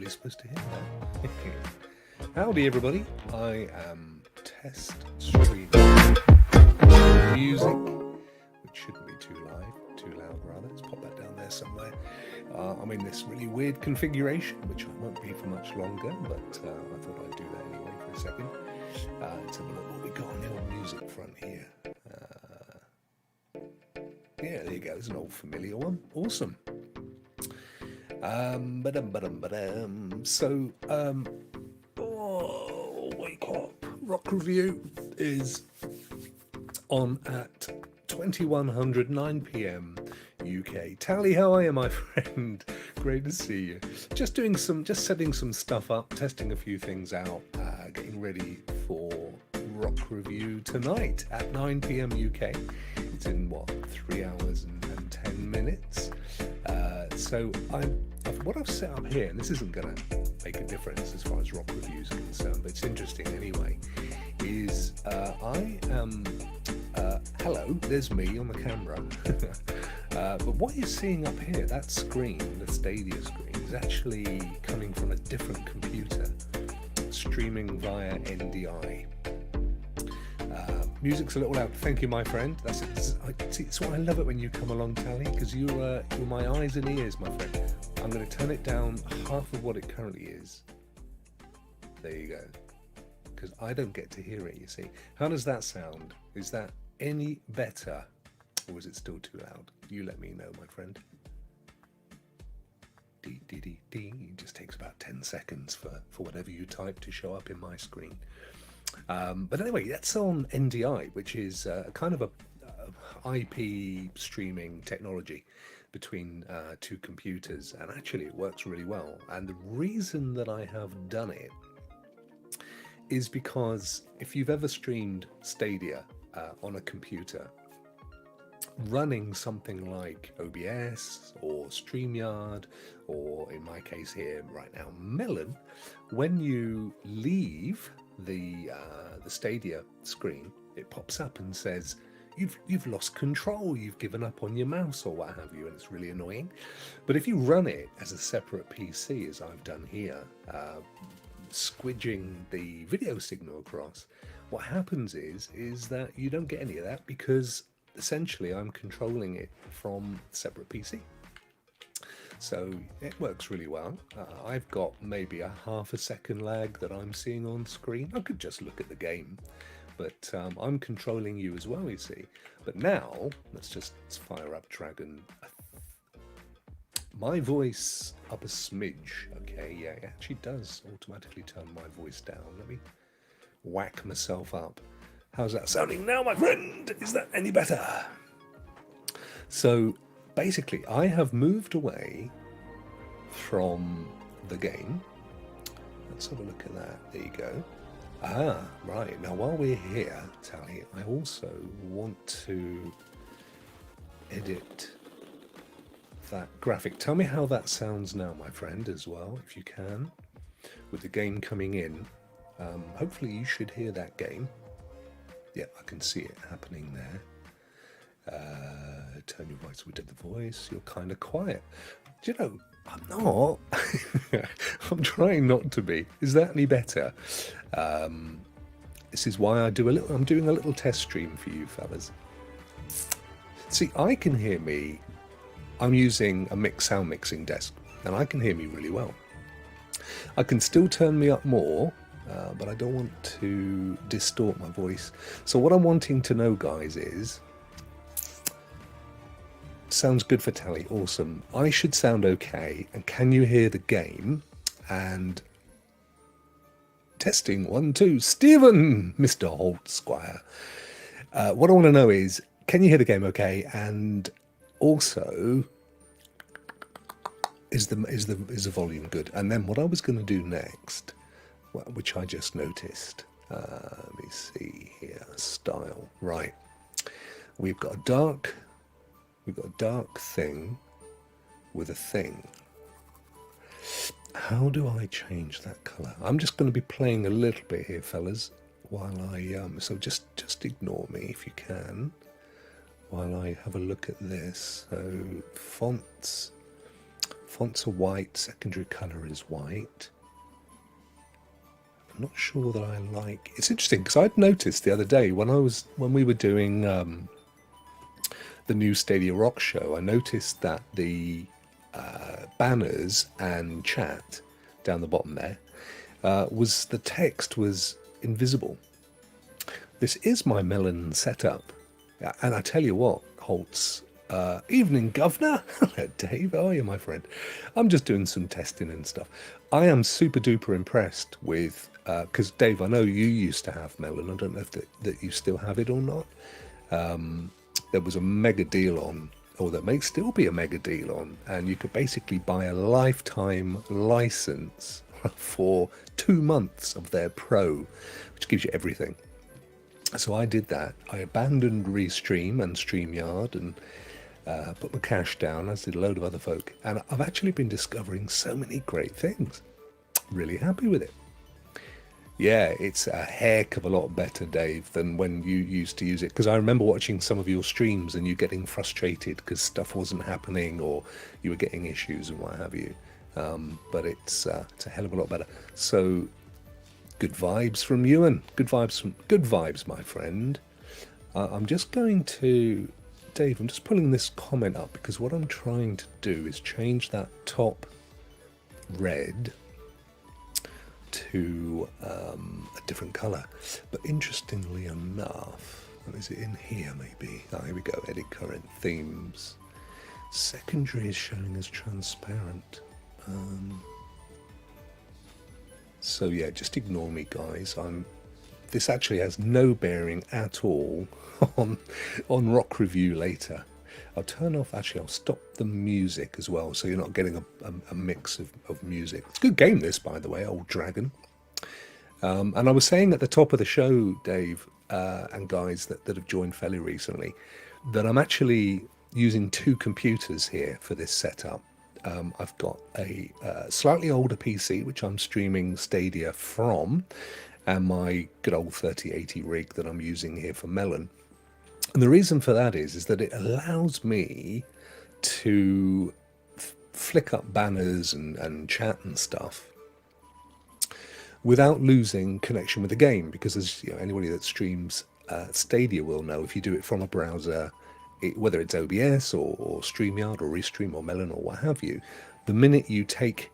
you're supposed to hear that. Howdy, everybody. I am Test Stream Music, which shouldn't be too loud rather. Let's pop that down there somewhere. I'm in this really weird configuration, which I won't be for much longer, but I thought I'd do that anyway for a second. Let's have a look what we got on the old music front here. Yeah, there you go. It's an old familiar one. Awesome. So, wake up. Rock Review is on at 2109 p.m. UK. Tally, how are you, my friend? Great to see you. Just setting some stuff up, testing a few things out, getting ready for Rock Review tonight at 9 p.m. UK. It's in 3 hours and 10 minutes. So what I've set up here, and this isn't going to make a difference as far as Rock Review is concerned, but it's interesting anyway, is I am, hello, there's me on the camera, but what you're seeing up here, that screen, the Stadia screen, is actually coming from a different computer, streaming via NDI. Music's a little loud. Thank you, my friend. That's why I love it when you come along, Tally, because you're my eyes and ears, my friend. I'm going to turn it down half of what it currently is. There you go. Because I don't get to hear it, you see. How does that sound? Is that any better? Or is it still too loud? You let me know, my friend. Dee, dee, dee, dee. It just takes about 10 seconds for whatever you type to show up in my screen. But anyway, that's on NDI, which is kind of a IP streaming technology between two computers, and actually it works really well. And the reason that I have done it is because if you've ever streamed Stadia on a computer, running something like OBS or StreamYard, or in my case here right now, Melon, when you leave the Stadia screen, it pops up and says you've lost control, you've given up on your mouse or what have you, and it's really annoying. But if you run it as a separate PC, as I've done here, squidging the video signal across, what happens is that you don't get any of that, because essentially I'm controlling it from a separate PC. So it works really well. I've got maybe a half a second lag that I'm seeing on screen. I could just look at the game, but I'm controlling you as well, you see. But now, let's fire up Dragon. My voice up a smidge. Okay, yeah, it actually does automatically turn my voice down. Let me whack myself up. How's that sounding now, my friend? Is that any better? So basically, I have moved away from the game. Let's have a look at that. There you go. Ah, right. Now, while we're here, Tally, I also want to edit that graphic. Tell me how that sounds now, my friend, as well, if you can, with the game coming in. Hopefully you should hear that game. Yeah, I can see it happening there. Turn your voice, we did the voice. You're kind of quiet. Do you know, I'm not. I'm trying not to be. Is that any better? This is why I'm doing a little test stream for you fellas. See, I can hear me. I'm using a sound mixing desk, and I can hear me really well. I can still turn me up more, but I don't want to distort my voice. So what I'm wanting to know, guys, is... Sounds good for Tally. Awesome. I should sound okay. And can you hear the game? And testing 1, 2. Stephen, Mr. Holt Squire. What I want to know is, can you hear the game okay? And also, is the volume good? And then what I was going to do next, which I just noticed. Let me see here. Style. Right. We've got a dark thing with a thing. How do I change that color? I'm just going to be playing a little bit here, fellas, while I so just ignore me if you can while I have a look at this. So fonts fonts are white, secondary color is white. I'm not sure that I like. It's interesting because I'd noticed the other day when we were doing the new Stadia Rock show, I noticed that the banners and chat down the bottom there was the text was invisible. This is my Melon setup, and I tell you what, Holtz. Evening, Governor. Hello, Dave. How are you, my friend? I'm just doing some testing and stuff. I am super duper impressed with because Dave, I know you used to have Melon. I don't know if that you still have it or not. There was a mega deal on, or there may still be a mega deal on, and you could basically buy a lifetime license for 2 months of their Pro, which gives you everything. So I did that. I abandoned Restream and StreamYard and put my cash down, as did a load of other folk. And I've actually been discovering so many great things. Really happy with it. Yeah, it's a heck of a lot better, Dave, than when you used to use it. Because I remember watching some of your streams and you getting frustrated because stuff wasn't happening or you were getting issues and what have you. But it's a hell of a lot better. So good vibes from Ewan. Good vibes, my friend. I'm just going to, Dave, I'm just pulling this comment up because what I'm trying to do is change that top red to a different color. But interestingly enough, is it in here maybe? Oh, here we go, edit current themes. Secondary is showing as transparent. So yeah, just ignore me, guys. This actually has no bearing at all on Rock Review later. I'll turn off, actually I'll stop the music as well, so you're not getting a mix of music. It's a good game this, by the way, Old Dragon. And I was saying at the top of the show, Dave, and guys that have joined fairly recently, that I'm actually using 2 computers here for this setup. I've got a slightly older PC, which I'm streaming Stadia from, and my good old 3080 rig that I'm using here for Melon. And the reason for that is that it allows me to flick up banners and chat and stuff without losing connection with the game, because as you know, anybody that streams Stadia will know, if you do it from a browser, whether it's OBS or StreamYard or Restream or Melon or what have you, the minute you take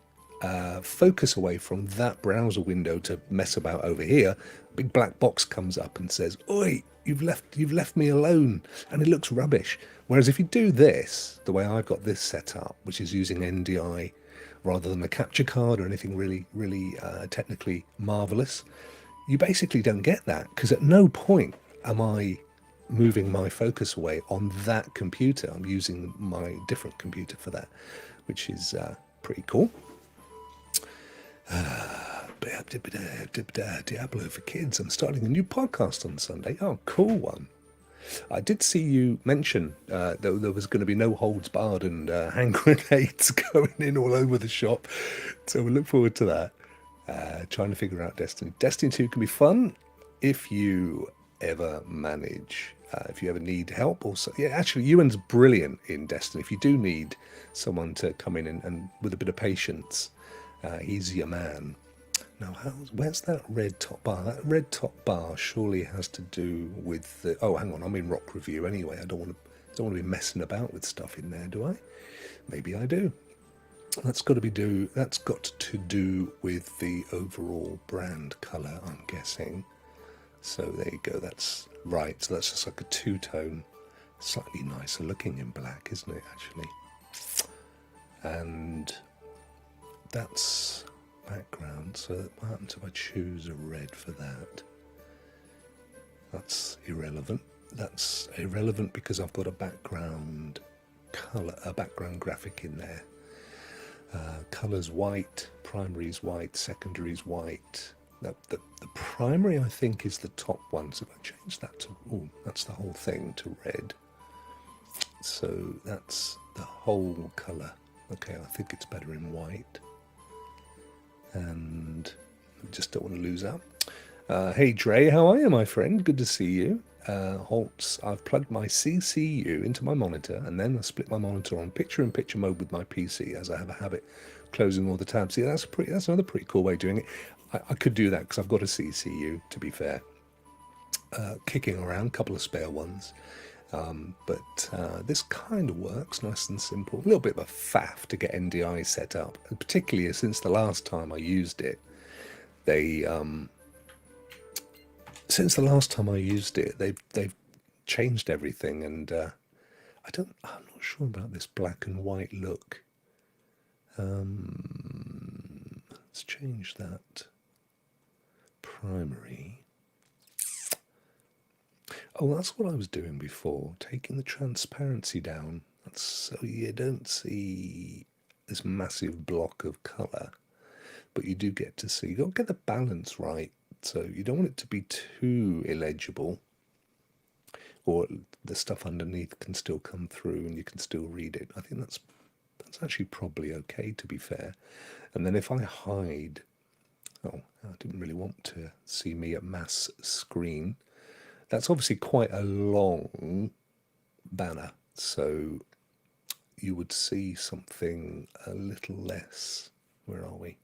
focus away from that browser window to mess about over here, a big black box comes up and says, "Oi, you've left me alone," and it looks rubbish. Whereas if you do this, the way I've got this set up, which is using NDI rather than a capture card or anything really technically marvelous, you basically don't get that, because at no point am I moving my focus away on that computer. I'm using my different computer for that, which is pretty cool. Diablo for Kids. I'm starting a new podcast on Sunday. Oh, cool one. I did see you mention that there was going to be no holds barred and hand grenades going in all over the shop. So we look forward to that. Trying to figure out Destiny. Destiny 2 can be fun if you ever manage, if you ever need help. Also, yeah, actually, Ewan's brilliant in Destiny. If you do need someone to come in and with a bit of patience, he's your man. Now, where's that red top bar? That red top bar surely has to do with the... Oh, hang on, I'm in Rock Review anyway. I don't want to be messing about with stuff in there, do I? Maybe I do. That's got to do with the overall brand colour, I'm guessing. So there you go. That's right. So that's just like a 2-tone, slightly nicer looking in black, isn't it? Actually, and that's background. So what happens if I choose a red for that? That's irrelevant. That's irrelevant because I've got a background color, a background graphic in there. Colors white, primary's white, secondary's white. The primary, I think, is the top one. So if I change that to, oh, that's the whole thing, to red. So that's the whole color. Okay, I think it's better in white. And I just don't want to lose out. Hey Dre, how are you, my friend? Good to see you. halts. I've plugged my CCU into my monitor, and then I split my monitor on picture-in-picture mode with my PC, as I have a habit closing all the tabs. See, that's another pretty cool way of doing it. I could do that because I've got a CCU, to be fair, kicking around, a couple of spare ones. But this kind of works nice and simple. A little bit of a faff to get NDI set up, and particularly since the last time I used it, they've changed everything, and I'm not sure about this black and white look. Let's change that primary. Oh, that's what I was doing before, taking the transparency down, so you don't see this massive block of colour, but you do get to see. You've got to get the balance right, so you don't want it to be too illegible, or the stuff underneath can still come through and you can still read it. I think that's actually probably okay, to be fair. And then if I hide, I didn't really want to see me at mass screen. That's obviously quite a long banner, so you would see something a little less. Where are we?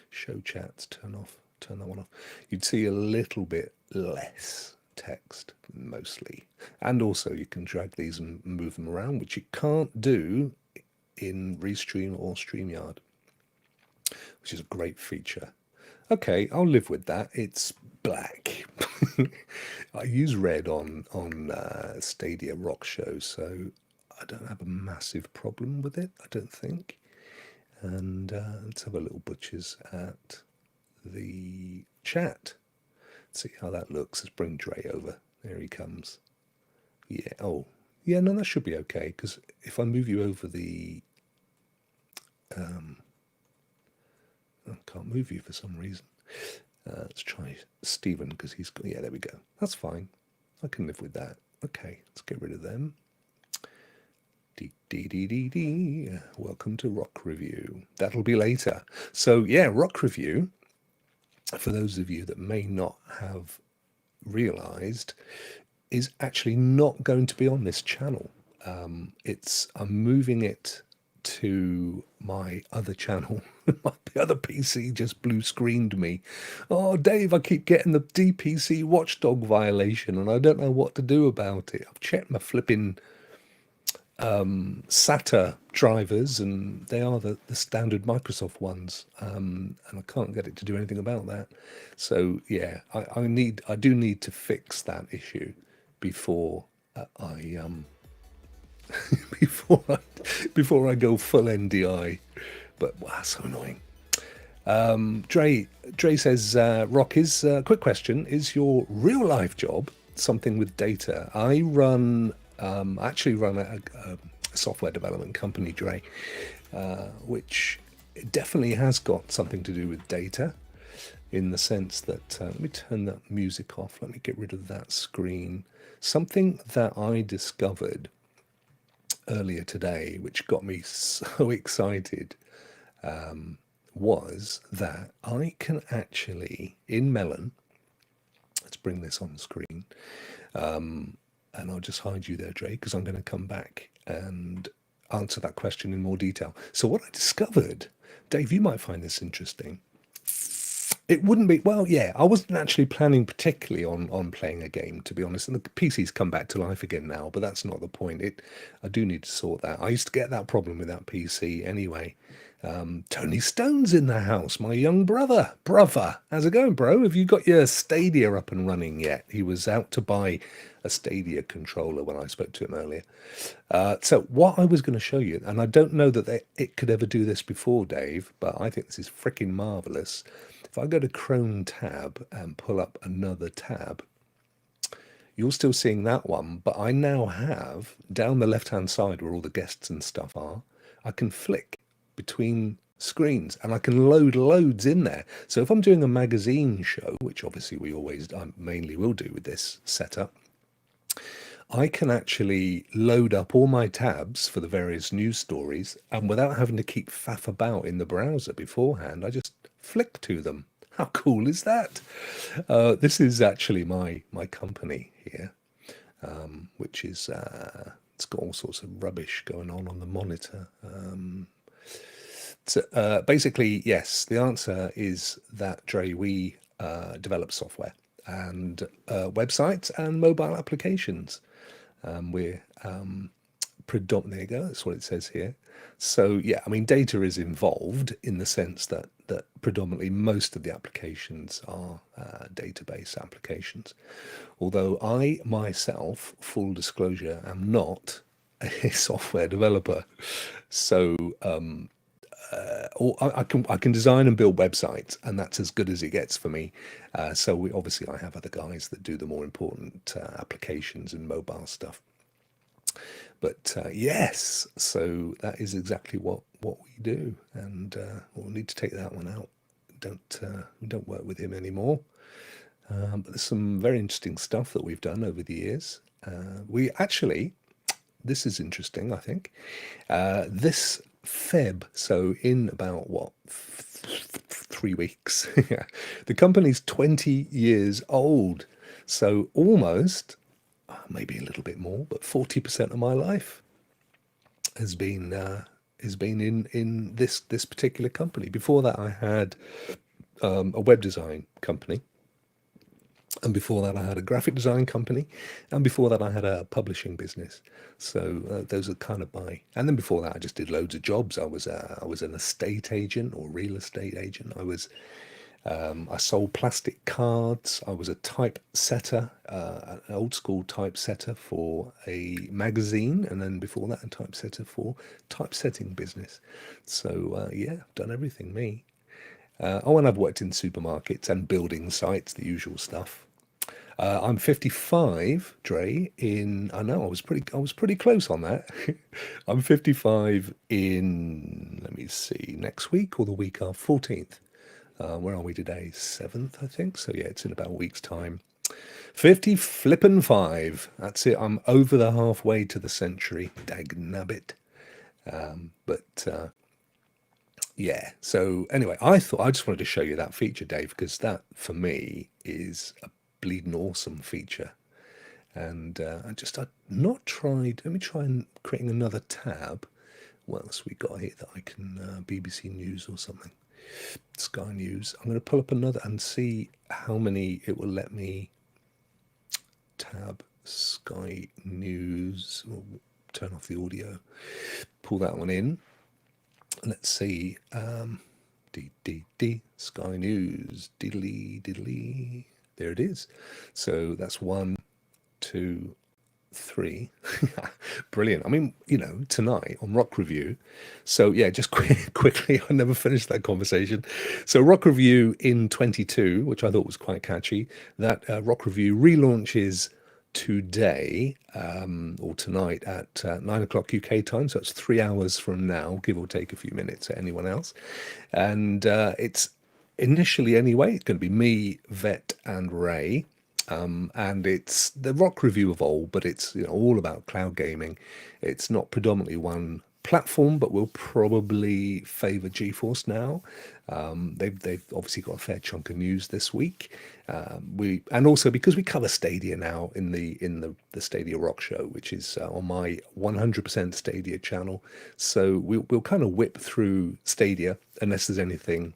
Show chats, turn that one off. You'd see a little bit less text, mostly. And also you can drag these and move them around, which you can't do in Restream or StreamYard, which is a great feature. Okay, I'll live with that. It's black. I use red on Stadia Rock Show, so I don't have a massive problem with it, I don't think. And let's have a little butchers at the chat. Let's see how that looks. Let's bring Dre over. There he comes. Yeah. Oh, yeah. No, that should be okay. Because if I move you over the, I can't move you for some reason. Let's try Stephen, because he's got. Yeah, there we go. That's fine. I can live with that. Okay, let's get rid of them. Welcome to Rock Review. That'll be later. So yeah, Rock Review, for those of you that may not have realized, is actually not going to be on this channel. I'm moving it to my other channel. My other PC just blue screened me. Oh, Dave, I keep getting the DPC watchdog violation and I don't know what to do about it. I've checked my flipping SATA drivers, and they are the standard Microsoft ones, and I can't get it to do anything about that. So yeah, I do need to fix that issue before I before I go full NDI. But wow, so annoying. Dre says, Rock, is quick question: is your real life job something with data? I actually run a software development company, Dre, which definitely has got something to do with data, in the sense that let me turn that music off. Let me get rid of that screen. Something that I discovered earlier today, which got me so excited, was that I can actually, in Melon, let's bring this on screen, and I'll just hide you there, Dre, because I'm going to come back and answer that question in more detail. So what I discovered, Dave, you might find this interesting. It wouldn't be, well, yeah, I wasn't actually planning particularly on playing a game, to be honest, and the PC's come back to life again now, but that's not the point. I do need to sort that. I used to get that problem with that PC anyway. Tony Stone's in the house, my young brother. How's it going, bro? Have you got your Stadia up and running yet? He was out to buy a Stadia controller when I spoke to him earlier. So what I was going to show you, and I don't know that it could ever do this before, Dave, but I think this is freaking marvelous. If I go to Chrome tab and pull up another tab, you're still seeing that one, but I now have, down the left-hand side where all the guests and stuff are, I can flick between screens and I can load loads in there. So if I'm doing a magazine show, which obviously I mainly will do with this setup, I can actually load up all my tabs for the various news stories, and without having to keep faff about in the browser beforehand, I just flick to them. How cool is that? This is actually my company here. which is it's got all sorts of rubbish going on the monitor. So basically, yes, the answer is that, Dre, we develop software and websites and mobile applications. We're predominantly, there you go, that's what it says here. So yeah, I mean, data is involved in the sense that predominantly most of the applications are database applications. Although I myself, full disclosure, am not a software developer. So or I can design and build websites, and that's as good as it gets for me. So we obviously I have other guys that do the more important applications and mobile stuff. But yes, so that is exactly what we do, and we'll need to take that one out. We don't work with him anymore. But there's some very interesting stuff that we've done over the years. We actually, this is interesting, I think. This Feb, so in about what, 3 weeks, the company's 20 years old. So almost, maybe a little bit more, but 40% of my life has been in this particular company. Before that, I had a web design company, and before that, I had a graphic design company, and before that, I had a publishing business. So those are kind of my. And then before that, I just did loads of jobs. I was an estate agent or real estate agent. I sold plastic cards. I was a typesetter, an old school typesetter for a magazine, and then before that, a typesetter for typesetting business. So yeah, I've done everything, me. Oh, and I've worked in supermarkets and building sites, the usual stuff. I'm 55, Dre. I know I was pretty close on that. I'm 55 in, let me see, next week or the week after, 14th. Where are we today? 7th, I think. So yeah, it's in about a week's time. 50 flippin' 5. That's it. I'm over the halfway to the century. Dagnabbit. But yeah. So anyway, I thought I just wanted to show you that feature, Dave, because that for me is a bleeding awesome feature. And I've not tried. Let me try and creating another tab. What else we got here that I can BBC News or something? Sky News. I'm going to pull up another and see how many it will let me. Tab Sky News. We'll turn off the audio. Pull that one in. Let's see. Sky News. Diddly diddly. There it is. So that's 1, 2, 3. Brilliant. I mean, tonight on Rock Review. So yeah, just quickly, I never finished that conversation. So Rock Review in 22, which I thought was quite catchy. That Rock Review relaunches today or tonight at 9 o'clock UK time. So it's 3 hours from now, give or take a few minutes at anyone else. And it's initially, anyway, it's going to be me, Vet, and Ray. And it's the Rock Review of old, but it's all about cloud gaming. It's not predominantly one platform, but we'll probably favour GeForce now. They've obviously got a fair chunk of news this week. And also because we cover Stadia now in the Stadia Rock Show, which is on my 100% Stadia channel. So we'll kind of whip through Stadia unless there's anything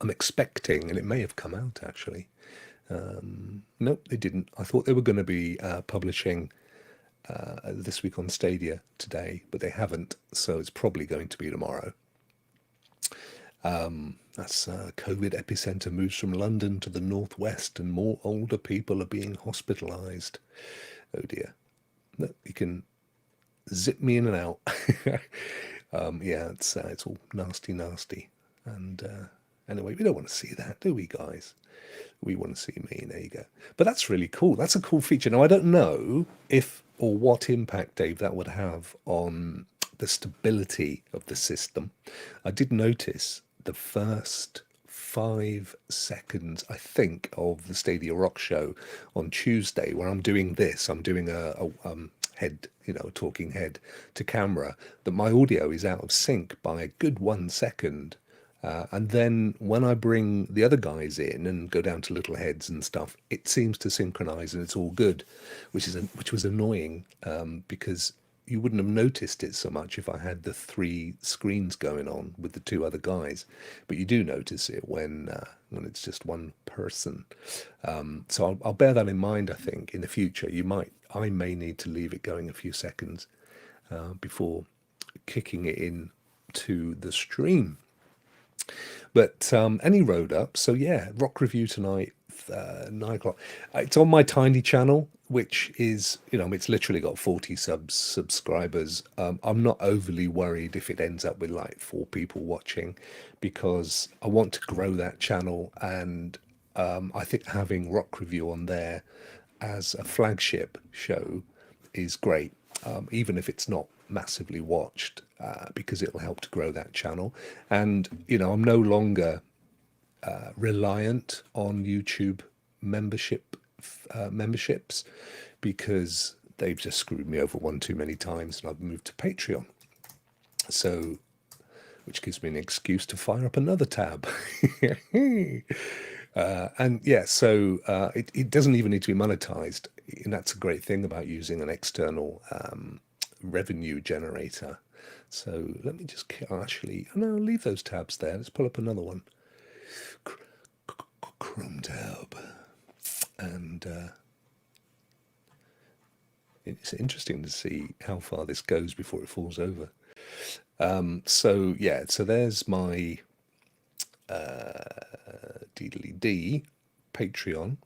I'm expecting, and it may have come out actually. Nope, they didn't. I thought they were going to be publishing this week on Stadia today, but they haven't, so it's probably going to be tomorrow. That's COVID epicenter moves from London to the northwest, and more older people are being hospitalised. Oh dear. Look, you can zip me in and out. Yeah, it's all nasty. And anyway, we don't want to see that, do we, guys? We want to see me. There you go. But that's really cool. That's a cool feature. Now, I don't know if or what impact, Dave, that would have on the stability of the system. I did notice the first 5 seconds, I think, of the Stadia Rock Show on Tuesday, where I'm doing this. I'm doing a head, a talking head to camera, that my audio is out of sync by a good 1 second. And then when I bring the other guys in and go down to little heads and stuff, it seems to synchronize and it's all good, which was annoying, because you wouldn't have noticed it so much if I had the three screens going on with the two other guys, but you do notice it when it's just one person. So I'll bear that in mind. I think in the future I may need to leave it going a few seconds before kicking it in to the stream. But any road up. So yeah, rock review tonight, 9 o'clock. It's on my tiny channel, which is, it's literally got 40 subscribers. I'm not overly worried if it ends up with like 4 people watching, because I want to grow that channel, and I think having rock review on there as a flagship show is great, even if it's not massively watched, because it'll help to grow that channel. And I'm no longer reliant on YouTube membership memberships, because they've just screwed me over one too many times, and I've moved to Patreon. So, which gives me an excuse to fire up another tab. And yeah, so it doesn't even need to be monetized, and that's a great thing about using an external revenue generator. So let me just actually, no, leave those tabs there. Let's pull up another one. Chrome tab. And it's interesting to see how far this goes before it falls over. So yeah, so there's my D Patreon.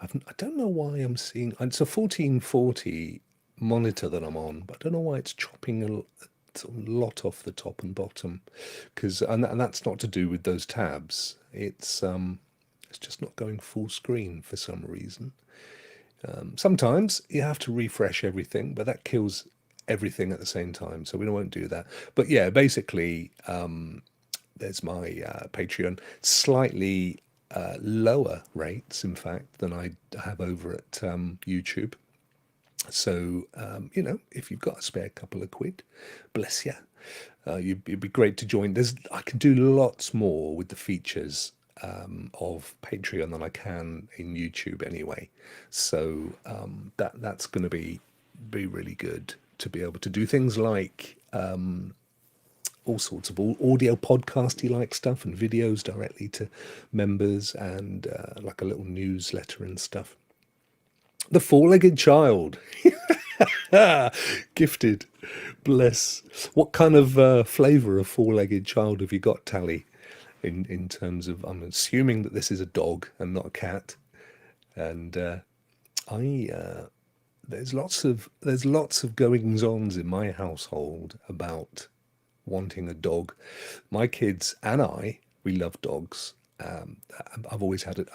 I don't know why I'm seeing, it's a 1440 monitor that I'm on, but I don't know why it's chopping a lot off the top and bottom, and that's not to do with those tabs. It's just not going full screen for some reason. Sometimes you have to refresh everything, but that kills everything at the same time, so we won't do that. But yeah, basically, there's my Patreon. Slightly lower rates, in fact, than I have over at YouTube. So, if you've got a spare couple of quid, bless you. It'd be great to join. I can do lots more with the features of Patreon than I can in YouTube anyway. So that's going to be really good to be able to do things like all sorts of audio podcasty like stuff, and videos directly to members, and like a little newsletter and stuff. The four-legged child. Gifted. Bless. What kind of flavour of four-legged child have you got, Tally? In terms of, I'm assuming that this is a dog and not a cat. And there's lots of goings ons in my household about wanting a dog. My kids and we love dogs. I've always had it.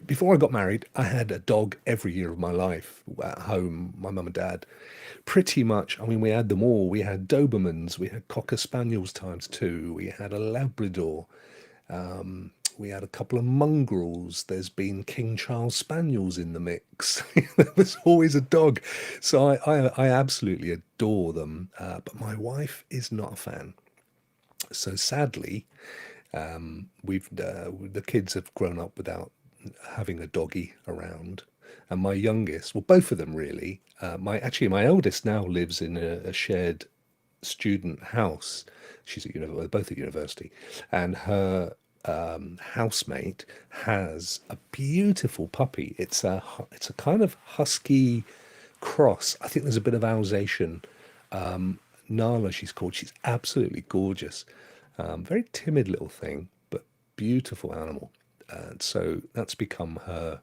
Before I got married, I had a dog every year of my life at home. My mum and dad, pretty much. I mean, we had them all. We had Dobermans, we had Cocker Spaniels ×2, we had a Labrador, we had a couple of mongrels. There's been King Charles Spaniels in the mix. There was always a dog. So I absolutely adore them. But my wife is not a fan. So sadly, the kids have grown up without having a doggy around, and my youngest, well, both of them really. My eldest now lives in a shared student house. She's both at university, and her housemate has a beautiful puppy. It's a kind of husky cross. I think there's a bit of Alsatian. Nala, she's called. She's absolutely gorgeous. Very timid little thing, but beautiful animal. And so that's become her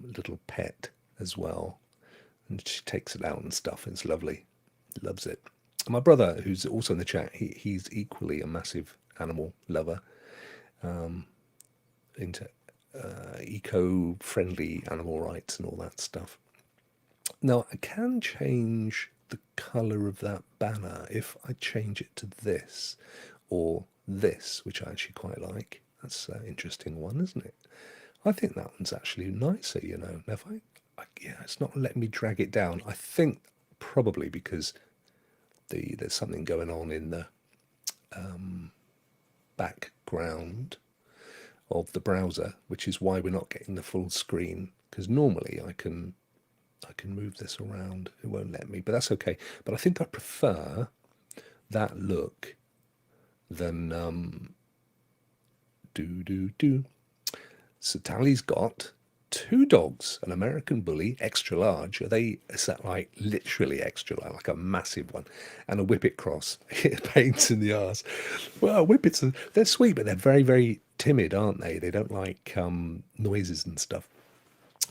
little pet as well. And she takes it out and stuff, and it's lovely. Loves it. And my brother, who's also in the chat, he's equally a massive animal lover, into eco-friendly animal rights and all that stuff. Now, I can change the color of that banner if I change it to this or this, which I actually quite like. That's an interesting one, isn't it? I think that one's actually nicer, If yeah, it's not letting me drag it down. I think probably because there's something going on in the background of the browser, which is why we're not getting the full screen, because normally I can move this around. It won't let me, but that's okay. But I think I prefer that look than do. So Tally's got two dogs, an American Bully, extra large. Is that like literally extra large, like a massive one, and a Whippet cross. It pains in the arse. Well, Whippets, they're sweet, but they're very, very timid, aren't they? They don't like noises and stuff.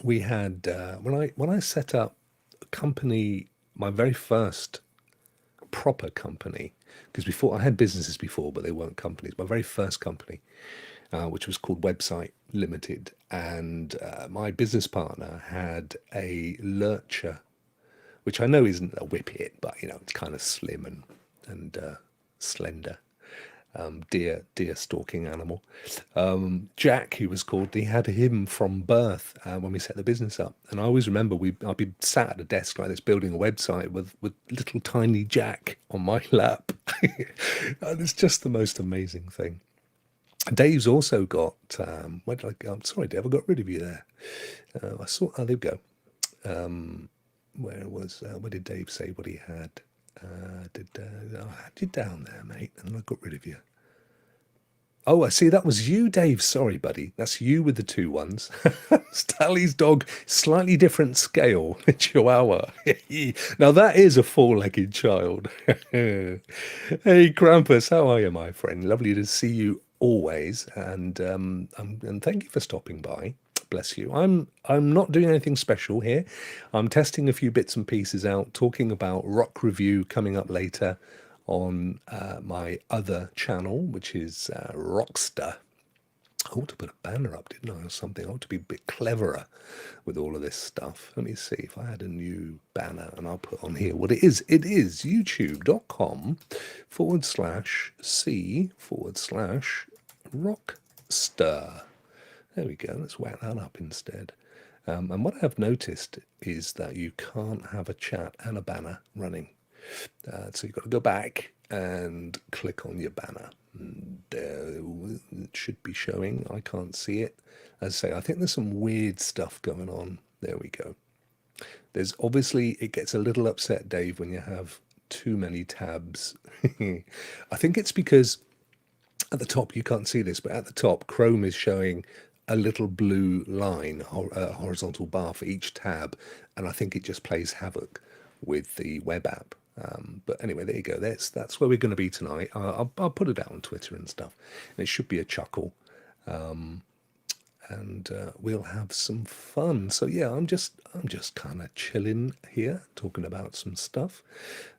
We had when I set up a company, my very first proper company, because before I had businesses before, but they weren't companies. My very first company, which was called Website Limited, and my business partner had a lurcher, which I know isn't a whippet, but it's kind of slim and slender. Deer stalking animal. Jack, he was called. He had him from birth when we set the business up, and I always remember I'd be sat at a desk like this building a website with little tiny Jack on my lap, and it's just the most amazing thing. Dave's also got. Where did I go? I'm sorry, Dave, I got rid of you there. I saw. Oh, there we go. Where did Dave say what he had? I had you down there, mate, and I got rid of you. Oh, I see. That was you, Dave. Sorry, buddy. That's you with the two ones. Tally's dog, slightly different scale. Chihuahua. Now that is a four-legged child. Hey, Krampus, how are you, my friend? Lovely to see you always, and thank you for stopping by. Bless you. I'm not doing anything special here. I'm testing a few bits and pieces out, talking about Rock Review coming up later on my other channel, which is Rockster. I ought to put a banner up, didn't I, or something? I ought to be a bit cleverer with all of this stuff. Let me see if I had a new banner, and I'll put on here what it is. It is youtube.com/C/Rockster. There we go. Let's whack that up instead. And what I've noticed is that you can't have a chat and a banner running. So you've got to go back and click on your banner. And, it should be showing. I can't see it. As I say, I think there's some weird stuff going on. There we go. There's obviously, it gets a little upset, Dave, when you have too many tabs. I think it's because at the top, you can't see this, but at the top, Chrome is showing a little blue line, horizontal bar for each tab, and I think it just plays havoc with the web app. But anyway, there you go. That's where we're going to be tonight. I'll put it out on Twitter and stuff, and it should be a chuckle, and we'll have some fun. So yeah, I'm just kind of chilling here, talking about some stuff,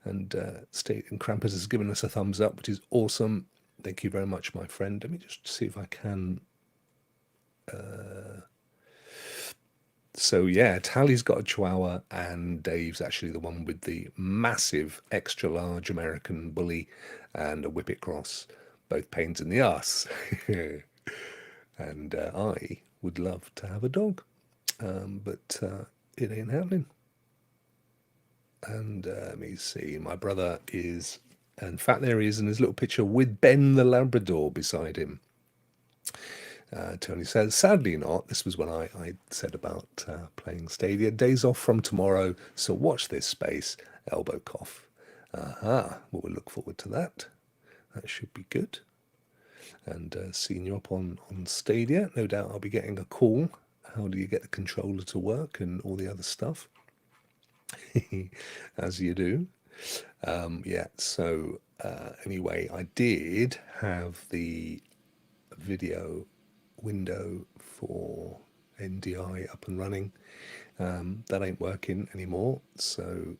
and Krampus has given us a thumbs up, which is awesome. Thank you very much, my friend. Let me just see if I can. So yeah, Tally's got a Chihuahua, and Dave's actually the one with the massive extra large American Bully and a Whippet cross, both pains in the ass. And I would love to have a dog, but it ain't happening. And let me see, my brother is, in fact there he is in his little picture with Ben the Labrador beside him. Tony says, sadly not. This was when I said about playing Stadia. Days off from tomorrow, so watch this space. Elbow cough. Aha, well, we'll look forward to that. That should be good. And seeing you up on Stadia, no doubt I'll be getting a call. How do you get the controller to work and all the other stuff? As you do. Yeah, so anyway, I did have the video window for NDI up and running. That ain't working anymore, so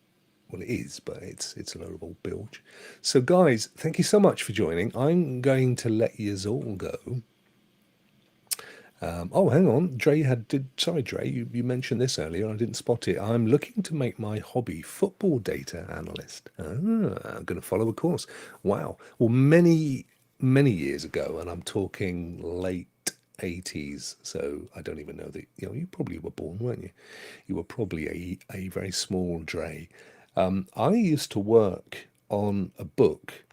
well, it is, but it's a load of old bilge. So guys, thank you so much for joining. I'm going to let you all go. Oh, hang on, sorry Dre, you mentioned this earlier, I didn't spot it. I'm looking to make my hobby football data analyst. I'm going to follow a course. Wow. Well, many years ago, and I'm talking late 80s, so I don't even know that, you probably were born, weren't you? You were probably a very small Dre. I used to work on a book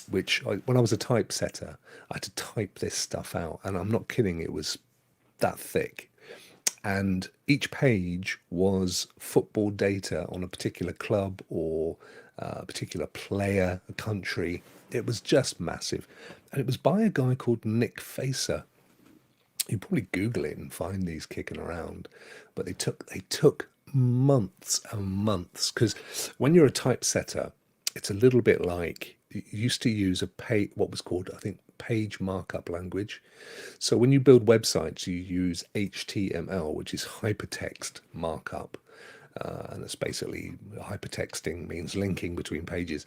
which when I was a typesetter, I had to type this stuff out, and I'm not kidding, it was that thick. And each page was football data on a particular club or a particular player, a country. It was just massive. And it was by a guy called Nick Facer. You probably Google it and find these kicking around. But they took months and months, because when you're a typesetter, it's a little bit like you used to use what was called, I think, page markup language. So when you build websites, you use HTML, which is hypertext markup. And it's basically hypertexting means linking between pages.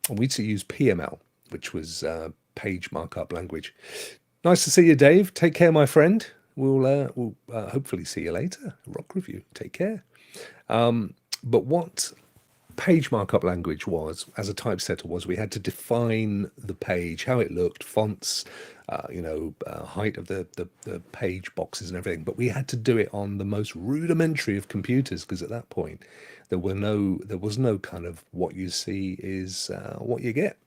And we used to use PML, which was page markup language. Nice to see you, Dave. Take care, my friend. We'll hopefully see you later. Rock Review. Take care. But what page markup language was, as a typesetter, was we had to define the page, how it looked, fonts, height of the page boxes and everything. But we had to do it on the most rudimentary of computers, because at that point there was no kind of what you see is what you get.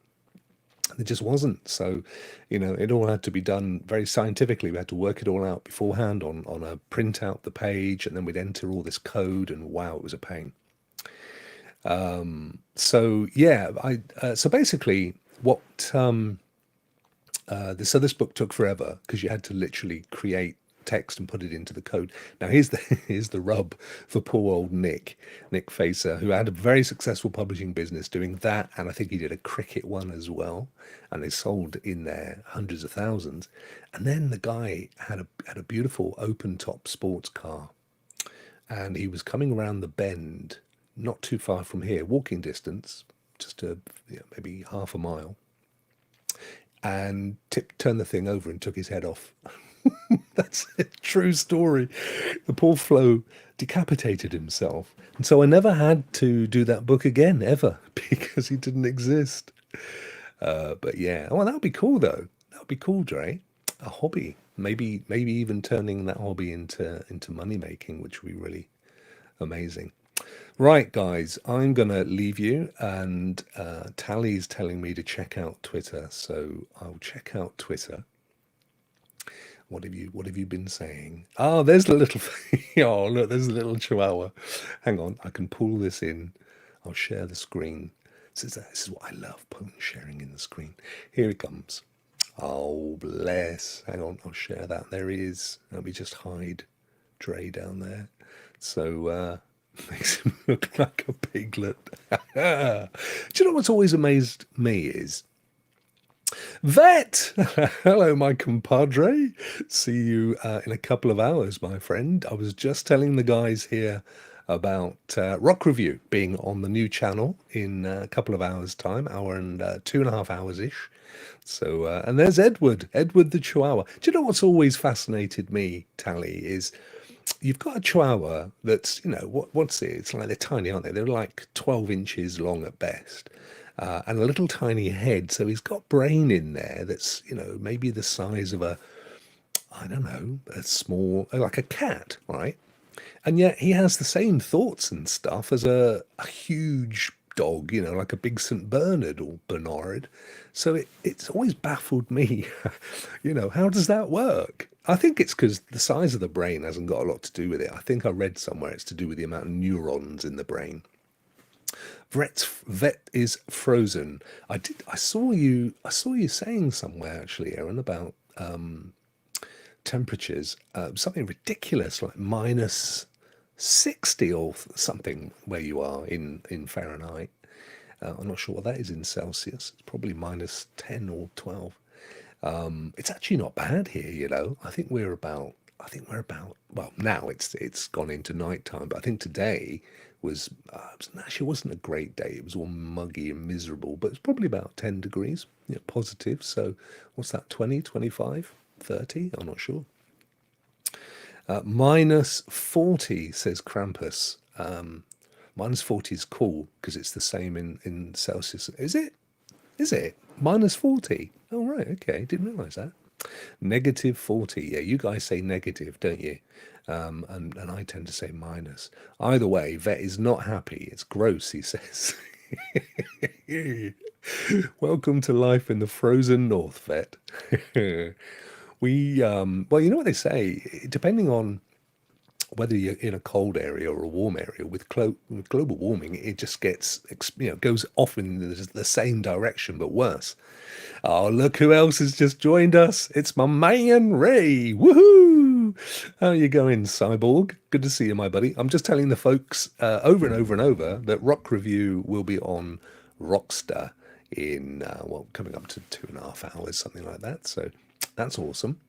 There just wasn't. So, it all had to be done very scientifically. We had to work it all out beforehand on a print out the page, and then we'd enter all this code, and wow, it was a pain. So yeah, so basically what this book took forever, because you had to literally create text and put it into the code. Now here's the rub for poor old Nick Facer, who had a very successful publishing business doing that, and I think he did a cricket one as well, and they sold in there hundreds of thousands. And then the guy had a beautiful open top sports car, and he was coming around the bend not too far from here, walking distance, just maybe half a mile, and turned the thing over and took his head off. That's a true story. The poor Flo decapitated himself. And so I never had to do that book again, ever, because he didn't exist. But yeah, well, that would be cool, though. That would be cool, Dre. A hobby. Maybe even turning that hobby into money making, which would be really amazing. Right, guys, I'm going to leave you, and Tally's telling me to check out Twitter, so I'll check out Twitter. What have you been saying? Oh, there's the little oh, look, there's a little chihuahua. Hang on, I can pull this in. I'll share the screen. This is what I love, sharing in the screen. Here it comes. Oh, bless. Hang on, I'll share that. There he is. Let me just hide Dre down there. So, makes him look like a piglet. Do you know what's always amazed me is Vet. Hello, my compadre. See you in a couple of hours, my friend. I was just telling the guys here about Rock Review being on the new channel in a couple of hours' time, hour and 2.5 hours ish. So, and there's Edward the Chihuahua. Do you know what's always fascinated me, Tally, is you've got a Chihuahua that's, what's it? It's like, they're tiny, aren't they? They're like 12 inches long at best. And a little tiny head. So he's got brain in there that's, maybe the size of a small, like a cat, right? And yet he has the same thoughts and stuff as a huge dog, like a big St. Bernard or Bernard. So it's always baffled me, how does that work? I think it's because the size of the brain hasn't got a lot to do with it. I think I read somewhere it's to do with the amount of neurons in the brain. Vet is frozen. I saw you saying somewhere, actually, Aaron, about temperatures, something ridiculous like minus 60 or something where you are in Fahrenheit. I'm not sure what that is in Celsius. It's probably minus 10 or 12. It's actually not bad here, I think we're about, well, now it's gone into night time, but I think today actually wasn't a great day. It was all muggy and miserable, but it's probably about 10 degrees, positive. So what's that, 20, 25, 30? I'm not sure. Minus 40, says Krampus. Minus 40 is cool because it's the same in Celsius. Is it? Minus 40? Oh, right, okay. Didn't realise that. Negative 40. Yeah, you guys say negative, don't you? And I tend to say minus. Either way, Vet is not happy. It's gross, he says. Welcome to life in the frozen north, Vet. Well, you know what they say, depending on whether you're in a cold area or a warm area, with global warming, it just goes off in the same direction, but worse. Oh, look who else has just joined us. It's my man, Ray. Woohoo! How you going, Cyborg? Good to see you, my buddy. I'm just telling the folks over and over and over that Rock Review will be on Rockstar in, coming up to 2.5 hours, something like that. So that's awesome.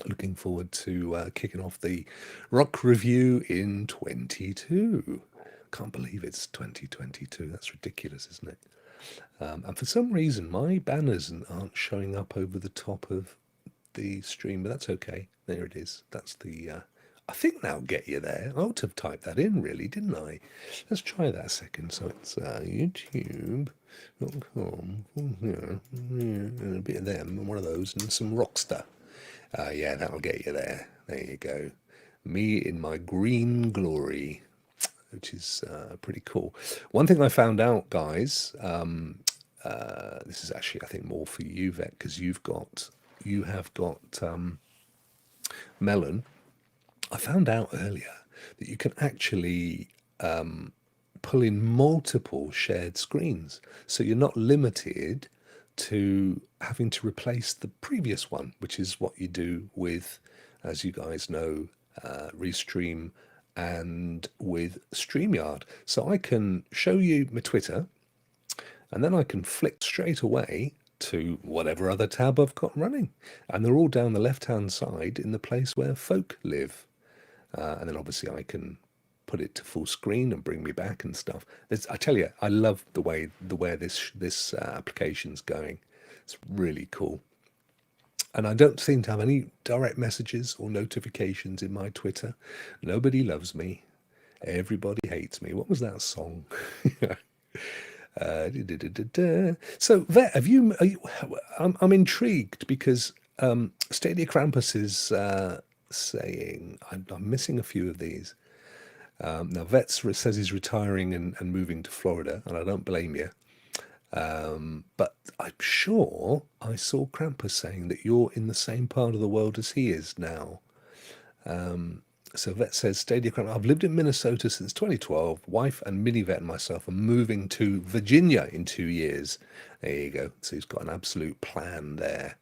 Looking forward to kicking off the Rock Review in 22. Can't believe it's 2022. That's ridiculous, isn't it? And for some reason, my banners aren't showing up over the top of the stream, but that's okay. There it is. That's the. I think that'll get you there. I ought to have typed that in, really, didn't I? Let's try that a second. So it's YouTube.com. And a bit of them, and one of those, and some Rockstar. Yeah, that'll get you there. There you go. Me in my green glory, which is pretty cool. One thing I found out, guys, this is actually, I think, more for you, Vet, because you have got Melon. I found out earlier that you can actually pull in multiple shared screens, so you're not limited to having to replace the previous one, which is what you do with, as you guys know, Restream and with StreamYard. So I can show you my Twitter, and then I can flick straight away to whatever other tab I've got running. And they're all down the left-hand side in the place where folk live. And then obviously I can put it to full screen and bring me back and stuff. I tell you, I love the way this application's going. It's really cool. And I don't seem to have any direct messages or notifications in my Twitter. Nobody loves me. Everybody hates me. What was that song? So, Vet, I'm intrigued because Stadia Krampus is saying I'm missing a few of these. Now, Vet says he's retiring and moving to Florida, and I don't blame you. But I'm sure I saw Krampus saying that you're in the same part of the world as he is now. So Vet says, Stadia Krampus, I've lived in Minnesota since 2012. Wife and Mini Vet and myself are moving to Virginia in 2 years. There you go. So he's got an absolute plan there.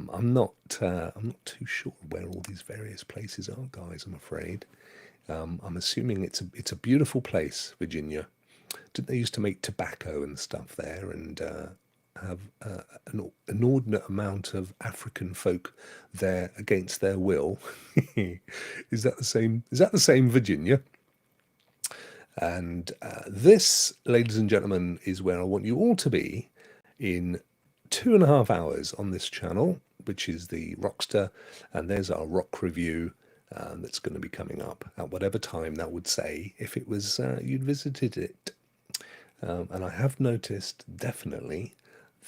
I'm not too sure where all these various places are, guys, I'm afraid. I'm assuming it's a beautiful place, Virginia. Didn't they used to make tobacco and stuff there, and have an inordinate amount of African folk there against their will? Is that the same? Is that the same Virginia? And this, ladies and gentlemen, is where I want you all to be in 2.5 hours on this channel, which is the Rockstar, and there's our rock review that's going to be coming up at whatever time that would say if it was you'd visited it. And I have noticed definitely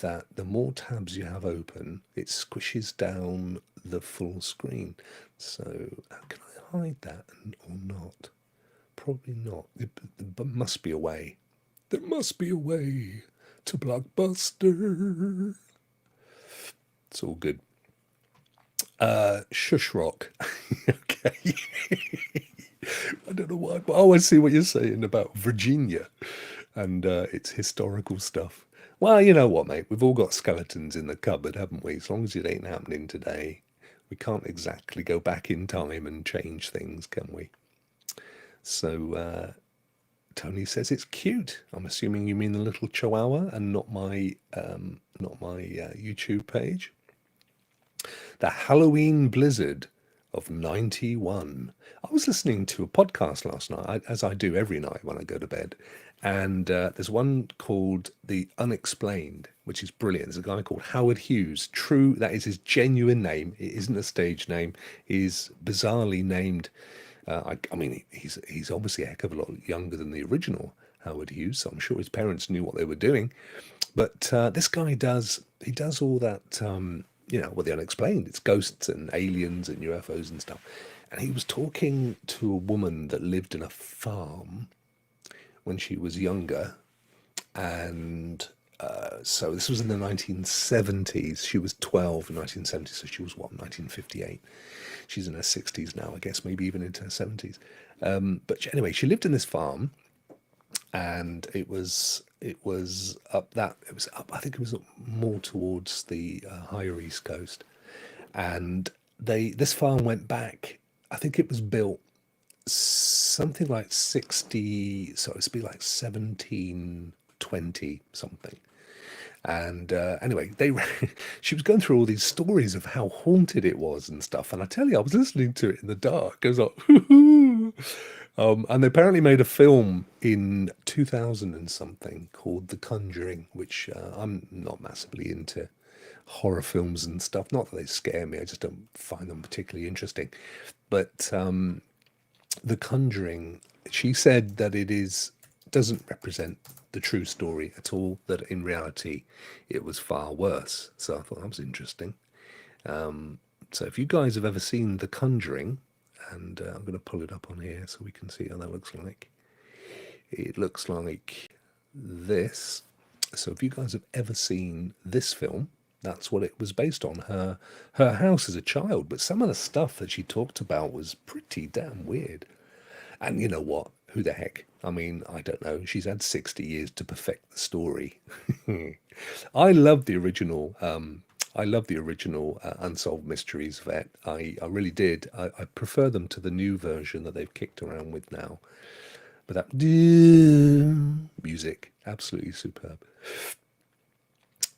that the more tabs you have open, it squishes down the full screen. So can I hide that or not? Probably not. There must be a way. There must be a way to Blockbuster. It's all good. Shush Rock. Okay. I don't know why, but I always see what you're saying about Virginia and its historical stuff. Well, you know what, mate? We've all got skeletons in the cupboard, haven't we? As long as it ain't happening today, we can't exactly go back in time and change things, can we? So Tony says it's cute. I'm assuming you mean the little chihuahua and not my YouTube page. The Halloween Blizzard of 91. I was listening to a podcast last night, as I do every night when I go to bed, and there's one called The Unexplained, which is brilliant. There's a guy called Howard Hughes. True, that is his genuine name. It isn't a stage name. He's bizarrely named. I mean, he's obviously a heck of a lot younger than the original Howard Hughes, so I'm sure his parents knew what they were doing. But this guy does all that, the unexplained. It's ghosts and aliens and UFOs and stuff. And he was talking to a woman that lived in a farm when she was younger, and So this was in the 1970s. She was 12 in 1970, so she was what, 1958? She's in her 60s now, I guess, maybe even into her 70s. Anyway, she lived in this farm, and it was up that it was up. I think it was up more towards the higher east coast, and this farm went back. I think it was built something like 60, so it's be like 1720 something. And anyway, she was going through all these stories of how haunted it was and stuff. And I tell you, I was listening to it in the dark. I was like, and they apparently made a film in 2000 and something called The Conjuring, which I'm not massively into horror films and stuff. Not that they scare me, I just don't find them particularly interesting. But The Conjuring, she said that doesn't represent the true story at all, that in reality it was far worse. So I thought that was interesting. So if you guys have ever seen The Conjuring, and I'm going to pull it up on here so we can see how that looks like. It looks like this. So if you guys have ever seen this film, that's what it was based on. Her house as a child, but some of the stuff that she talked about was pretty damn weird. And you know what? Who the heck? I mean, I don't know. She's had 60 years to perfect the story. I love the original. I love the original Unsolved Mysteries vet. I really did. I prefer them to the new version that they've kicked around with now. But that music, absolutely superb.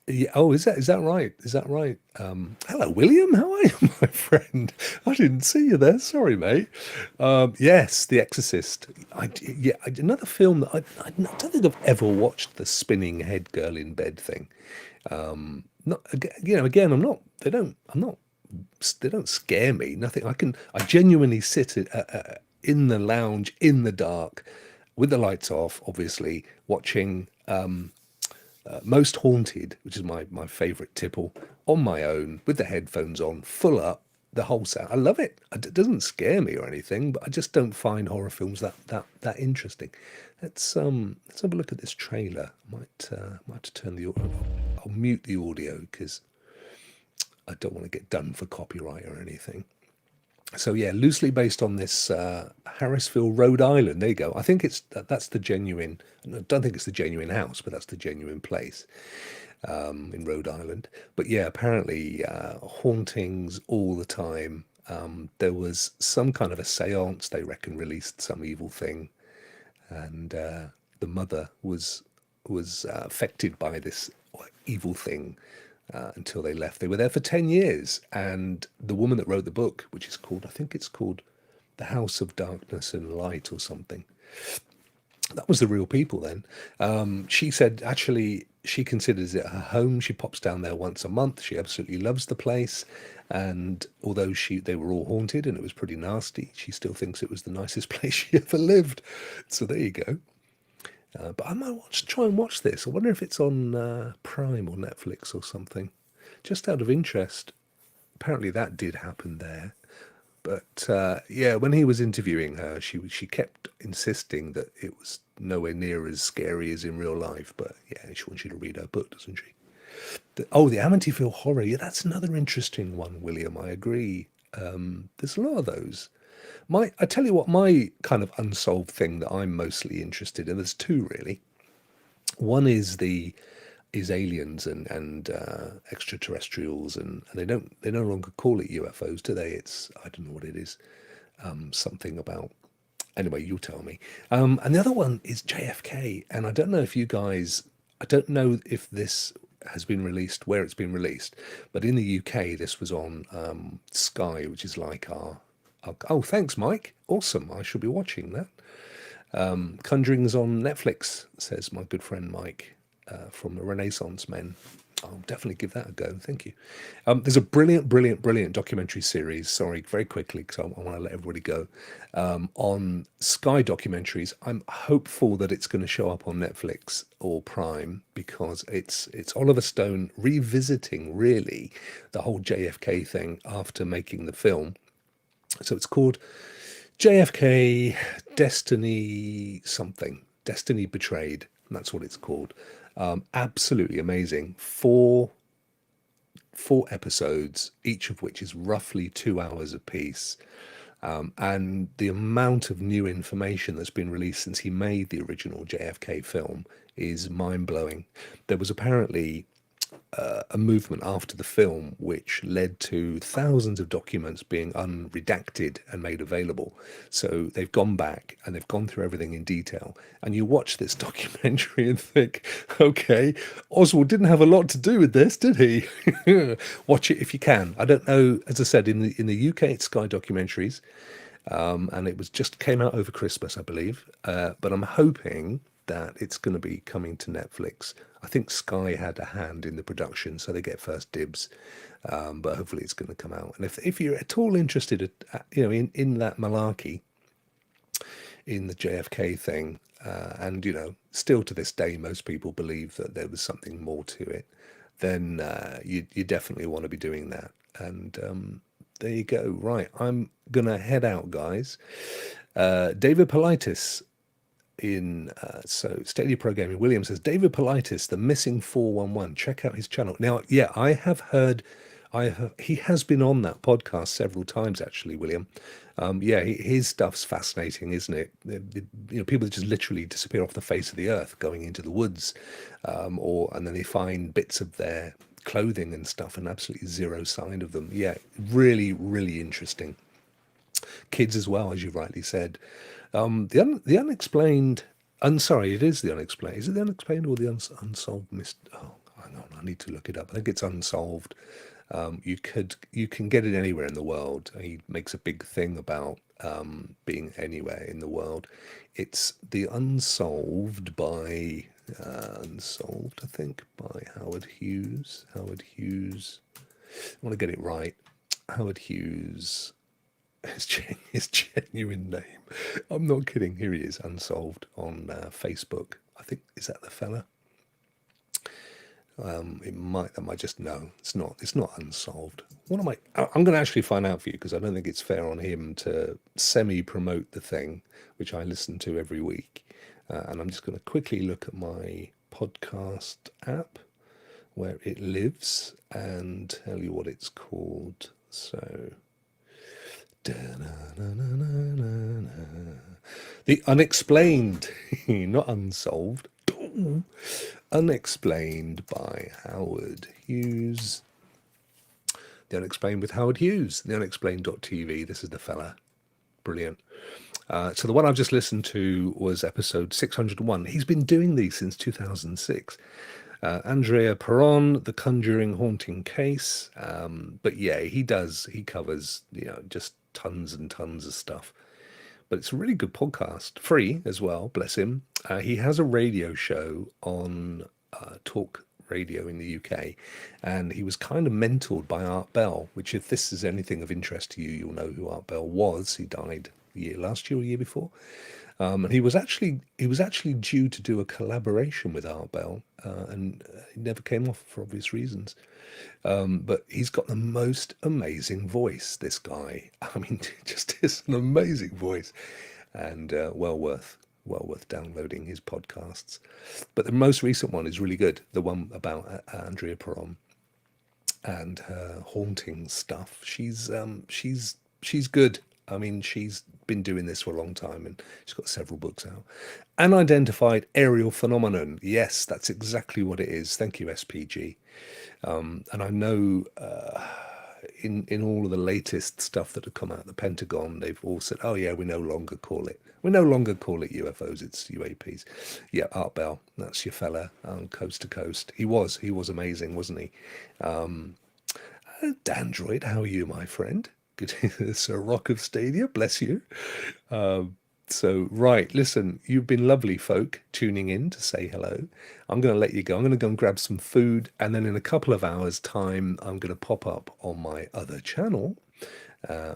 Yeah, oh, is that right? Is that right? Hello, William. How are you, my friend? I didn't see you there. Sorry, mate. Yes, The Exorcist. Another film that I don't think I've ever watched, the spinning head girl in bed thing. Not again. I'm not. They don't. I'm not. They don't scare me. Nothing. I genuinely sit in the lounge in the dark, with the lights off, obviously, watching Most Haunted, which is my favourite tipple, on my own with the headphones on, full up, the whole sound. I love it. It doesn't scare me or anything, but I just don't find horror films that interesting. Let's have a look at this trailer. Might have to turn the I'll mute the audio because I don't want to get done for copyright or anything. So yeah, loosely based on this Harrisville, Rhode Island. There you go. I think that's the genuine. I don't think it's the genuine house, but that's the genuine place in Rhode Island. But yeah, apparently hauntings all the time. There was some kind of a séance, they reckon, released some evil thing, and the mother was affected by this evil thing until they left. They were there for 10 years. And the woman that wrote the book, which is called, I think it's called The House of Darkness and Light or something, that was the real people then. She said actually she considers it her home. She pops down there once a month. She absolutely loves the place. And although they were all haunted and it was pretty nasty, she still thinks it was the nicest place she ever lived. So there you go. But I might try and watch this. I wonder if it's on Prime or Netflix or something. Just out of interest. Apparently that did happen there. But yeah, when he was interviewing her, she kept insisting that it was nowhere near as scary as in real life. But yeah, she wants you to read her book, doesn't she? The Amityville Horror. Yeah, that's another interesting one, William. I agree. There's a lot of those. I tell you what, my kind of unsolved thing that I'm mostly interested in. There's two really. One is aliens and extraterrestrials, and they no longer call it UFOs, do they? It's, I don't know what it is. Something about, anyway, you tell me. And the other one is JFK, and I don't know if you guys, I don't know if this has been released, where it's been released, but in the UK this was on Sky, which is like our oh, thanks, Mike. Awesome. I shall be watching that. Conjuring's on Netflix, says my good friend Mike from the Renaissance Men. I'll definitely give that a go. Thank you. There's a brilliant documentary series. Sorry, very quickly, because I want to let everybody go. On Sky Documentaries. I'm hopeful that it's going to show up on Netflix or Prime, because it's Oliver Stone revisiting really the whole JFK thing after making the film. So it's called JFK Destiny something, Destiny Betrayed. And that's what it's called. Absolutely amazing. Four episodes, each of which is roughly 2 hours apiece. And the amount of new information that's been released since he made the original JFK film is mind blowing. There was apparently a movement after the film which led to thousands of documents being unredacted and made available. So they've gone back and they've gone through everything in detail. And you watch this documentary and think, okay, Oswald didn't have a lot to do with this, did he? Watch it if you can. I don't know. As I said, in the UK, it's Sky Documentaries, and it was just came out over Christmas, I believe. But I'm hoping that it's going to be coming to Netflix. I think Sky had a hand in the production, so they get first dibs. But hopefully, it's going to come out. And if you're at all interested, in that malarkey, in the JFK thing, and still to this day, most people believe that there was something more to it. Then you definitely want to be doing that. And there you go. Right, I'm gonna head out, guys. David Politis so Stadia Pro Gaming William says David Politis, the missing 411. Check out his channel. Now, yeah, I have heard. He has been on that podcast several times, actually, William. Yeah, his stuff's fascinating, isn't it? People just literally disappear off the face of the earth, going into the woods, and then they find bits of their clothing and stuff, and absolutely zero sign of them. Yeah, really, really interesting. Kids as well, as you rightly said. The unexplained. I'm sorry, it is the unexplained. Is it the unexplained or the unsolved Oh, hang on, I need to look it up. I think it's unsolved. You can get it anywhere in the world. He makes a big thing about being anywhere in the world. It's the Unsolved by Unsolved, I think, by Howard Hughes. Howard Hughes. I want to get it right. Howard Hughes. His genuine name. I'm not kidding. Here he is, Unsolved on Facebook. I think, is that the fella? That might just, no, it's not Unsolved. What am I'm going to actually find out for you, because I don't think it's fair on him to semi-promote the thing, which I listen to every week. And I'm just going to quickly look at my podcast app where it lives and tell you what it's called. So, The Unexplained, not Unsolved. Unexplained by Howard Hughes. The Unexplained with Howard Hughes. The Unexplained.tv. This is the fella. Brilliant. So the one I've just listened to was episode 601. He's been doing these since 2006. Andrea Perron, The Conjuring Haunting Case. But yeah, he covers, just tons and tons of stuff. But it's a really good podcast, free as well, bless him. He has a radio show on Talk Radio in the UK, and he was kind of mentored by Art Bell, which, if this is anything of interest to you, you'll know who Art Bell was. He died last year or year before. And he was actually due to do a collaboration with Art Bell, and it never came off for obvious reasons. But he's got the most amazing voice, this guy. I mean, just is an amazing voice, and well worth downloading his podcasts. But the most recent one is really good. The one about Andrea Perron and her haunting stuff. She's good. I mean, she's been doing this for a long time, and she's got several books out. Unidentified aerial phenomenon. Yes, that's exactly what it is. Thank you, SPG. And I know in all of the latest stuff that have come out of the Pentagon, they've all said, "Oh yeah, we no longer call it UFOs. It's UAPs." Yeah, Art Bell, that's your fella, coast to coast. He was amazing, wasn't he? Dandroid, how are you, my friend? Good, Sir Rock of Stadia, bless you. So, right, listen, you've been lovely folk tuning in to say hello. I'm going to let you go. I'm going to go and grab some food, and then in a couple of hours' time, I'm going to pop up on my other channel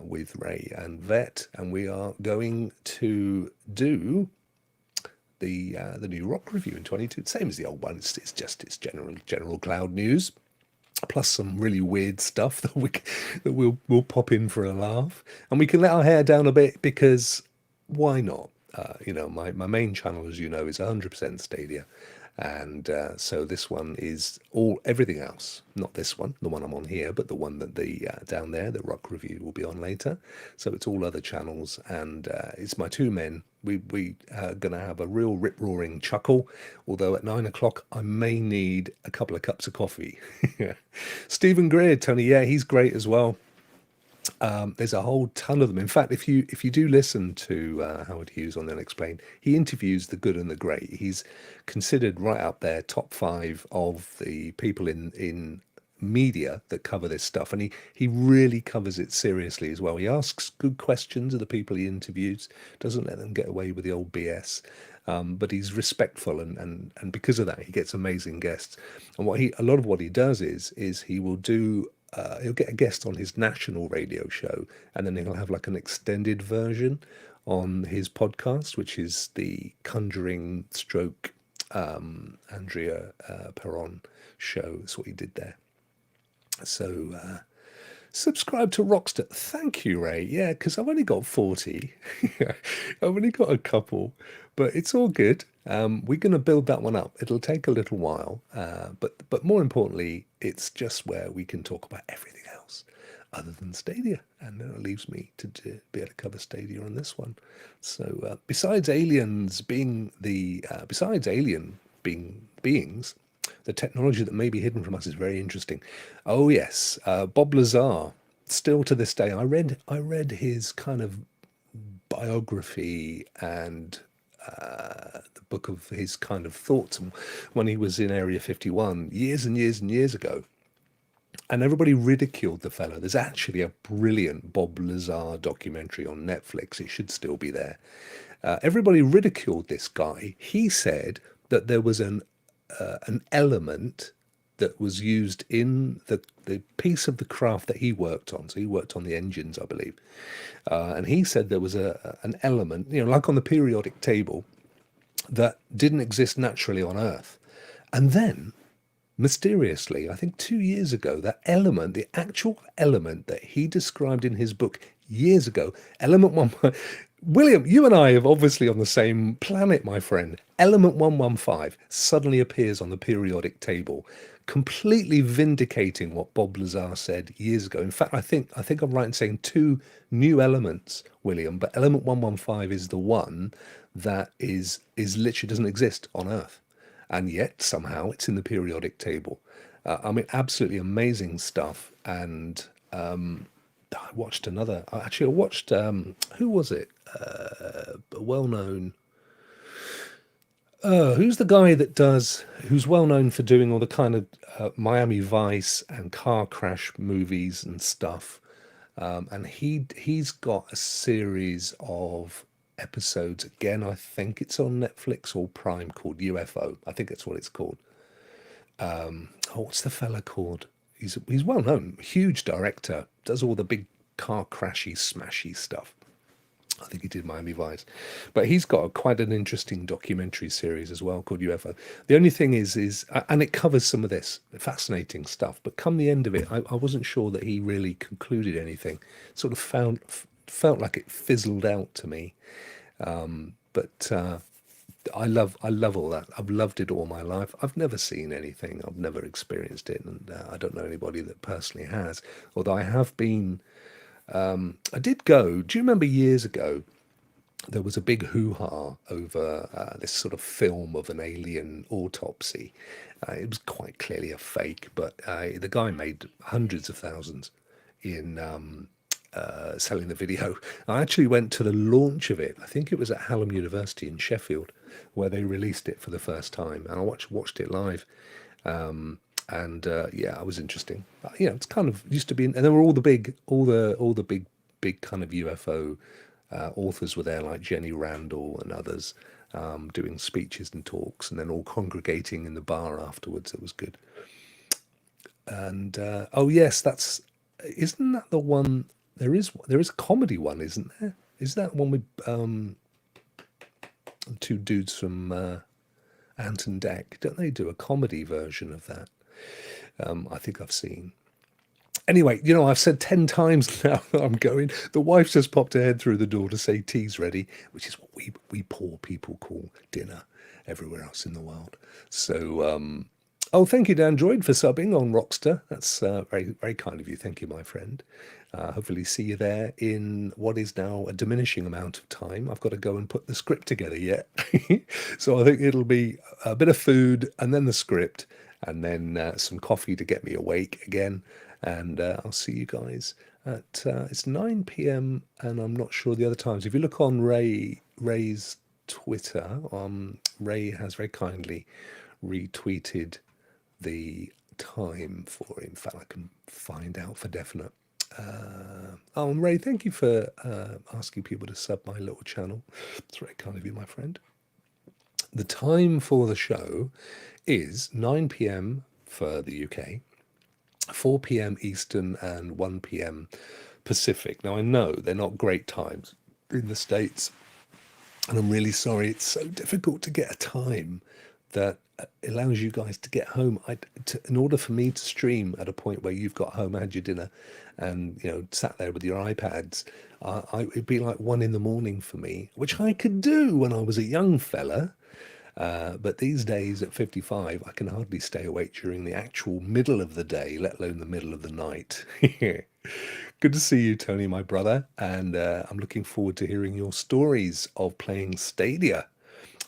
with Ray and Vet, and we are going to do the new rock review in 22. Same as the old one. It's general cloud news, plus some really weird stuff that we'll pop in for a laugh, and we can let our hair down a bit, because why not? My main channel, as you know, is 100% Stadia, And so this one is everything else, not this one, the one I'm on here, but the one that the down there, the Rock Review, will be on later. So it's all other channels, and it's my two men. We are going to have a real rip roaring chuckle. Although at 9 o'clock I may need a couple of cups of coffee. Stephen Greer, Tony, yeah, he's great as well. There's a whole ton of them. In fact, if you do listen to Howard Hughes on Unexplained, he interviews the good and the great. He's considered right up there, top 5 of the people in media that cover this stuff, and he really covers it seriously as well. He asks good questions of the people he interviews, doesn't let them get away with the old BS. But he's respectful, and because of that, he gets amazing guests. And a lot of what he does is he will do he'll get a guest on his national radio show, and then he'll have like an extended version on his podcast, which is the Conjuring Stroke Andrea Perron show. That's what he did there. So subscribe to Rockster. Thank you, Ray. Yeah, because I've only got 40. I've only got a couple, but it's all good. We're going to build that one up. It'll take a little while, but more importantly, it's just where we can talk about everything else other than Stadia, and then it leaves me to be able to cover Stadia on this one. So besides aliens being besides alien beings, the technology that may be hidden from us is very interesting. Oh yes, Bob Lazar. Still to this day, I read his kind of biography and the book of his kind of thoughts when he was in Area 51 years and years and years ago. And everybody ridiculed the fellow. There's actually a brilliant Bob Lazar documentary on Netflix. It should still be there. Everybody ridiculed this guy. He said that there was an element that was used in the piece of the craft that he worked on. So he worked on the engines, I believe. And he said there was an element, like on the periodic table, that didn't exist naturally on Earth. And then, mysteriously, I think 2 years ago, that element, the actual element that he described in his book years ago, element 1, William, you and I are obviously on the same planet, my friend. Element 115 suddenly appears on the periodic table, completely vindicating what Bob Lazar said years ago. In fact, I think I'm right in saying 2 new elements, William, but element 115 is the one that is literally doesn't exist on Earth, and yet somehow it's in the periodic table. I mean, absolutely amazing stuff. And I watched who was it? A well-known. Who's the guy who's well known for doing all the kind of Miami Vice and car crash movies and stuff? And he's got a series of episodes. Again, I think it's on Netflix or Prime, called UFO. I think that's what it's called. What's the fella called? He's well known, huge director, does all the big car crashy, smashy stuff. I think he did Miami Vice, but he's got quite an interesting documentary series as well called UFO. The only thing is, and it covers some of this fascinating stuff, but come the end of it, I wasn't sure that he really concluded anything. Sort of felt like it fizzled out to me. But I love all that. I've loved it all my life. I've never seen anything. I've never experienced it, and I don't know anybody that personally has. Although I have been. I did go. Do you remember years ago? There was a big hoo-ha over this sort of film of an alien autopsy. It was quite clearly a fake, but the guy made hundreds of thousands in selling the video. I actually went to the launch of it. I think it was at Hallam University in Sheffield, where they released it for the first time, and I watched it live. And yeah, it was interesting. It's kind of used to be, and there were all the big kind of UFO authors were there, like Jenny Randall and others, doing speeches and talks, and then all congregating in the bar afterwards. It was good. And oh yes, isn't that the one? There is a comedy one, isn't there? Is that one with 2 dudes from Ant and Dec? Don't they do a comedy version of that? I think I've seen. Anyway, I've said 10 times now that I'm going. The wife just popped her head through the door to say tea's ready, which is what we poor people call dinner everywhere else in the world. So, oh, thank you, Android, for subbing on Rockster. That's very, very kind of you. Thank you, my friend. Hopefully see you there in what is now a diminishing amount of time. I've got to go and put the script together yet. So I think it'll be a bit of food and then the script and then some coffee to get me awake again. And I'll see you guys at it's 9 p.m. and I'm not sure the other times. If you look on Ray's Twitter, Ray has very kindly retweeted the time for it. In fact, I can find out for definite. Oh, and Ray, thank you for asking people to sub my little channel. It's very kind of you, my friend. The time for the show is 9 p.m. for the UK, 4 p.m. Eastern, and 1 p.m. Pacific. Now, I know they're not great times in the States, and I'm really sorry. It's so difficult to get a time that allows you guys to get home. In order for me to stream at a point where you've got home, had your dinner, and sat there with your iPads, it'd be like 1 a.m. for me, which I could do when I was a young fella. But these days at 55, I can hardly stay awake during the actual middle of the day, let alone the middle of the night. Good to see you, Tony, my brother, and I'm looking forward to hearing your stories of playing Stadia.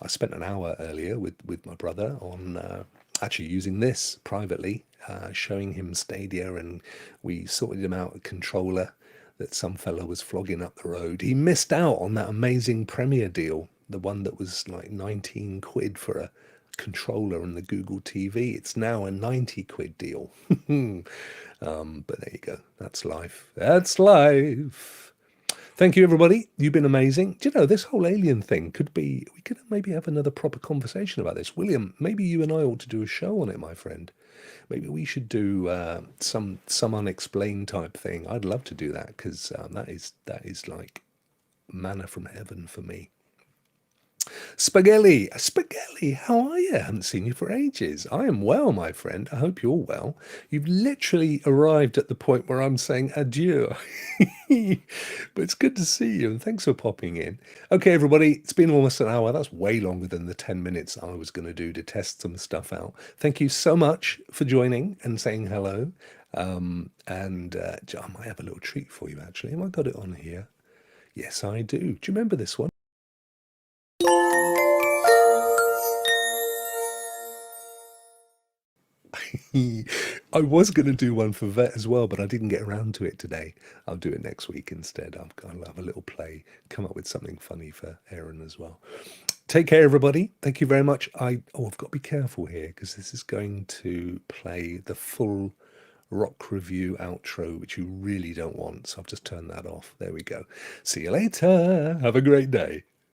I spent an hour earlier with my brother on actually using this privately, showing him Stadia, and we sorted him out a controller that some fella was flogging up the road. He missed out on that amazing Premiere deal, the one that was like 19 quid for a controller and the Google TV. It's now a 90 quid deal. But there you go. That's life. That's life. Thank you, everybody. You've been amazing. Do you know, this whole alien thing we could maybe have another proper conversation about this. William, maybe you and I ought to do a show on it, my friend. Maybe we should do some unexplained type thing. I'd love to do that because that is like manna from heaven for me. Spaghetti, how are you? I haven't seen you for ages. I am well, my friend. I hope you're well. You've literally arrived at the point where I'm saying adieu. But it's good to see you, and thanks for popping in. Okay, everybody, it's been almost an hour. That's way longer than the 10 minutes I was going to do to test some stuff out. Thank you so much for joining and saying hello. And I might have a little treat for you, actually. Have I got it on here? Yes, I do. Do you remember this one? I was going to do one for Vet as well, but I didn't get around to it today. I'll do it next week instead. I'll have a little play, come up with something funny for Aaron as well. Take care, everybody. Thank you very much. I've got to be careful here because this is going to play the full rock review outro, which you really don't want. So I've just turned that off. There we go. See you later. Have a great day.